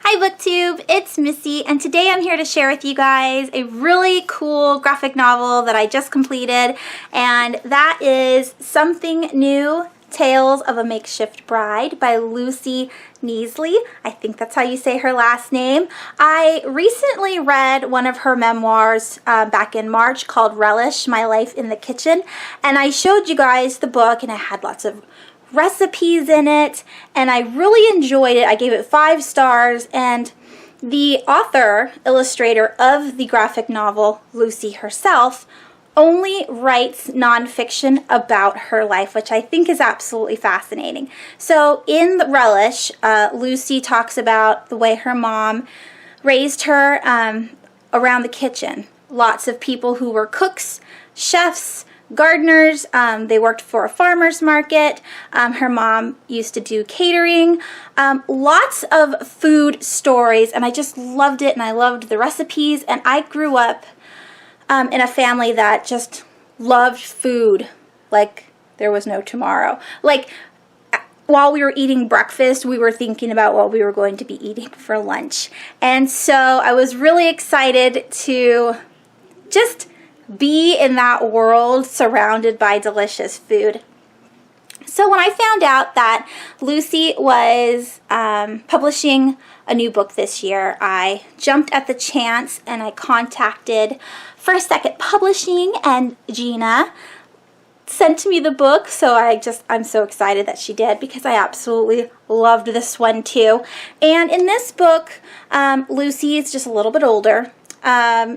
Hi BookTube, it's Missy, and today I'm here to share with you guys a really cool graphic novel that I just completed, and that is Something New, Tales of a Makeshift Bride by Knisley. I think that's how you say her last name. I recently read one of her memoirs back in March called Relish, My Life in the Kitchen, and I showed you guys the book, and it had lots of recipes in it, and I really enjoyed it. I gave it 5 stars, and the author, illustrator of the graphic novel, Lucy herself, only writes nonfiction about her life, which I think is absolutely fascinating. So in the Relish, Lucy talks about the way her mom raised her around the kitchen. Lots of people who were cooks, chefs, gardeners. They worked for a farmer's market. Her mom used to do catering. Lots of food stories, and I just loved it, and I loved the recipes, and I grew up in a family that just loved food like there was no tomorrow. Like, while we were eating breakfast, we were thinking about what we were going to be eating for lunch. And so I was really excited to just be in that world surrounded by delicious food. So when I found out that Lucy was publishing a new book this year, I jumped at the chance and I contacted First Second Publishing, and Gina sent me the book. So I'm so excited that she did, because I absolutely loved this one too. And in this book, Lucy is just a little bit older.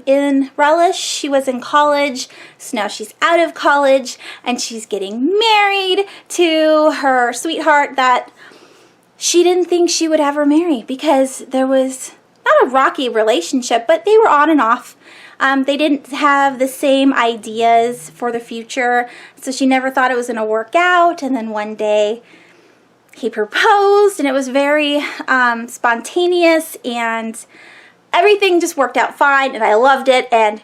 In Relish, she was in college, so now she's out of college, and she's getting married to her sweetheart that she didn't think she would ever marry, because there was not a rocky relationship, but they were on and off. They didn't have the same ideas for the future, so she never thought it was going to work out, and then one day he proposed, and it was very spontaneous, and everything just worked out fine, and I loved it. And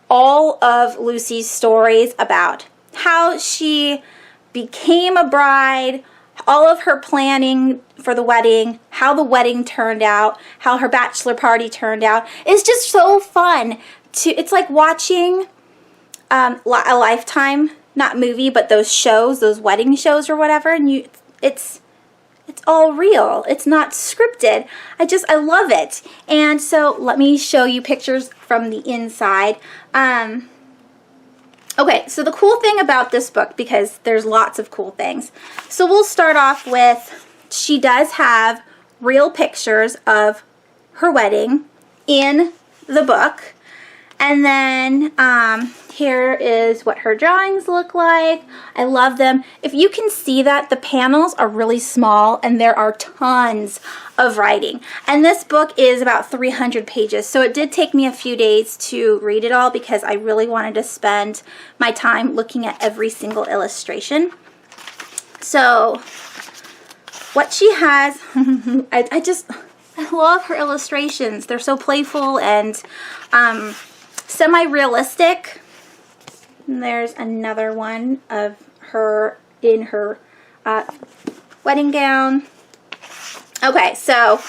all of Lucy's stories about how she became a bride, all of her planning for the wedding, how the wedding turned out, how her bachelor party turned out, is just so fun. It's like watching a Lifetime, not movie, but those shows, those wedding shows or whatever, and it's all real. It's not scripted. I love it. And so let me show you pictures from the inside. Okay, so the cool thing about this book, because there's lots of cool things. So we'll start off with, she does have real pictures of her wedding in the book. And then here is what her drawings look like. I love them. If you can see that, the panels are really small and there are tons of writing. And this book is about 300 pages, so it did take me a few days to read it all, because I really wanted to spend my time looking at every single illustration. So what she has, I love her illustrations. They're so playful and semi-realistic. There's another one of her in her wedding gown. Okay, so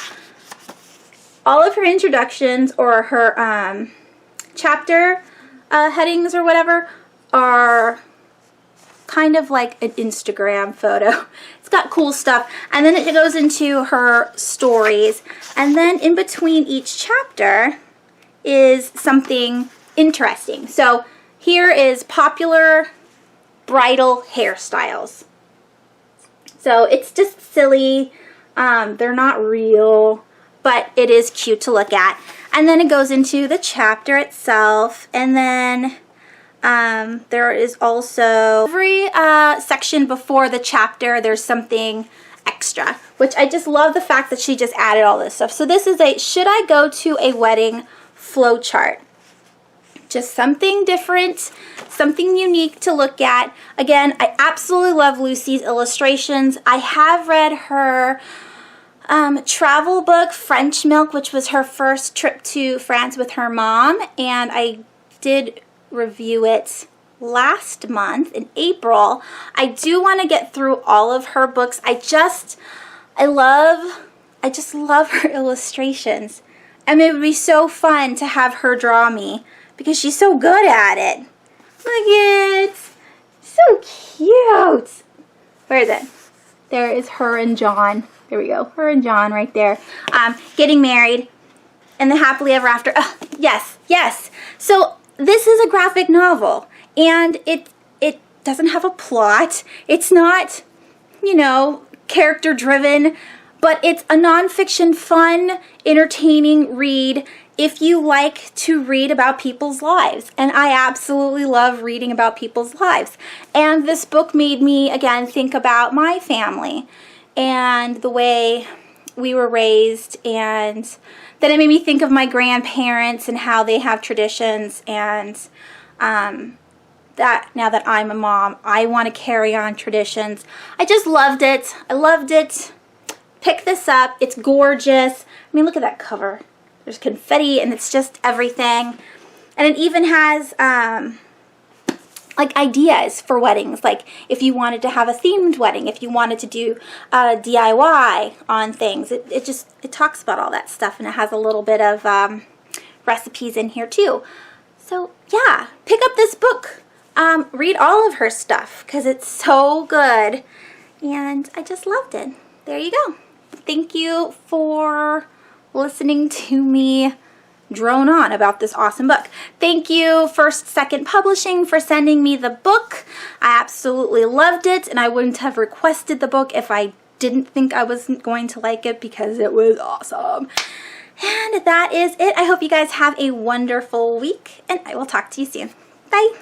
all of her introductions or her chapter headings or whatever are kind of like an Instagram photo. It's got cool stuff, and then it goes into her stories, and then in between each chapter is something interesting. So here is popular bridal hairstyles. So it's just silly. They're not real, but it is cute to look at. And then it goes into the chapter itself, and then there is also every section before the chapter there's something extra, which I just love the fact that she just added all this stuff. So this is a should I go to a wedding flowchart. Just something different, something unique to look at. Again, I absolutely love Lucy's illustrations. I have read her travel book, French Milk, which was her first trip to France with her mom, and I did review it last month in April. I do want to get through all of her books. I love I just love her illustrations. And it would be so fun to have her draw me because she's so good at it. Look at it. So cute. Where is it? There is her and John. There we go. Her and John right there. Getting married and the happily ever after. Yes, yes. So this is a graphic novel and it doesn't have a plot. It's not, you know, character driven, but it's a nonfiction, fun, entertaining read if you like to read about people's lives. And I absolutely love reading about people's lives. And this book made me, again, think about my family and the way we were raised, and then it made me think of my grandparents and how they have traditions, and that now that I'm a mom, I want to carry on traditions. I just loved it. I loved it. Pick this up. It's gorgeous. I mean, look at that cover. There's confetti and it's just everything. And it even has like ideas for weddings. Like if you wanted to have a themed wedding, if you wanted to do DIY on things. It talks about all that stuff, and it has a little bit of recipes in here too. So yeah, pick up this book. Read all of her stuff because it's so good. And I just loved it. There you go. Thank you for listening to me drone on about this awesome book. Thank you First Second Publishing for sending me the book. I absolutely loved it, and I wouldn't have requested the book if I didn't think I wasn't going to like it because it was awesome. And that is it. I hope you guys have a wonderful week, and I will talk to you soon. Bye.